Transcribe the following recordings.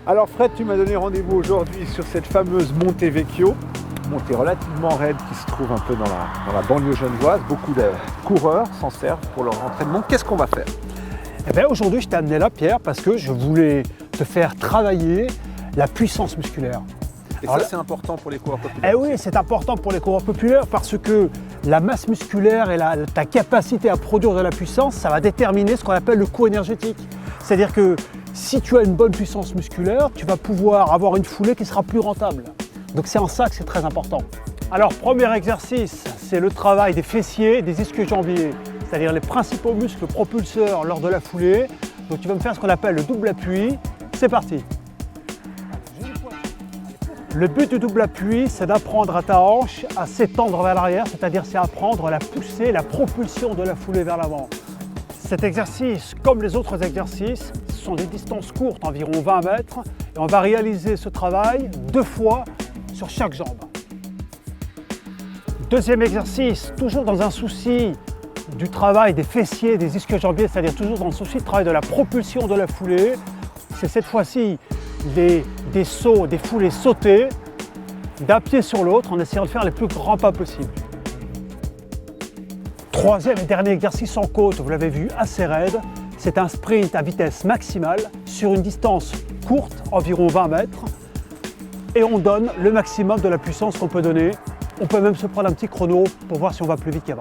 Alors Fred, tu m'as donné rendez-vous aujourd'hui sur cette fameuse Monte Vecchio, montée relativement raide qui se trouve un peu dans la banlieue genevoise. Beaucoup de coureurs s'en servent pour leur entraînement. Qu'est-ce qu'on va faire? Eh bien, aujourd'hui, je t'ai amené là, Pierre, parce que je voulais te faire travailler la puissance musculaire. Et Alors ça, c'est important pour les coureurs populaires. Eh oui, c'est important pour les coureurs populaires parce que la masse musculaire et ta capacité à produire de la puissance, ça va déterminer ce qu'on appelle le coût énergétique. C'est-à-dire que si tu as une bonne puissance musculaire, tu vas pouvoir avoir une foulée qui sera plus rentable. Donc c'est en ça que c'est très important. Alors, premier exercice, c'est le travail des fessiers et des ischio-jambiers, c'est-à-dire les principaux muscles propulseurs lors de la foulée. Donc tu vas me faire ce qu'on appelle le double appui. C'est parti. Le but du double appui, c'est d'apprendre à ta hanche à s'étendre vers l'arrière, c'est-à-dire c'est apprendre à la poussée, la propulsion de la foulée vers l'avant. Cet exercice, comme les autres exercices, ce sont des distances courtes, environ 20 mètres, et on va réaliser ce travail 2 fois sur chaque jambe. Deuxième exercice, toujours dans un souci du travail des fessiers, des ischio-jambiers, c'est-à-dire toujours dans le souci de travail de la propulsion de la foulée, c'est cette fois-ci des sauts, des foulées sautées d'un pied sur l'autre en essayant de faire les plus grands pas possibles. Troisième et dernier exercice en côte, vous l'avez vu, assez raide, c'est un sprint à vitesse maximale sur une distance courte, environ 20 mètres, et on donne le maximum de la puissance qu'on peut donner. On peut même se prendre un petit chrono pour voir si on va plus vite qu'avant.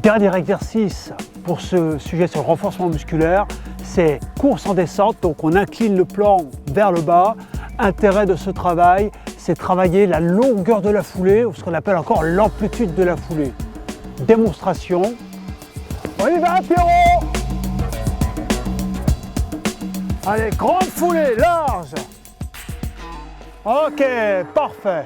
Dernier exercice pour ce sujet sur le renforcement musculaire, c'est course en descente, donc on incline le plan vers le bas. Intérêt de ce travail, c'est travailler la longueur de la foulée, ou ce qu'on appelle encore l'amplitude de la foulée. Démonstration. On y va, Pierrot! Allez, grande foulée, large. Ok, parfait.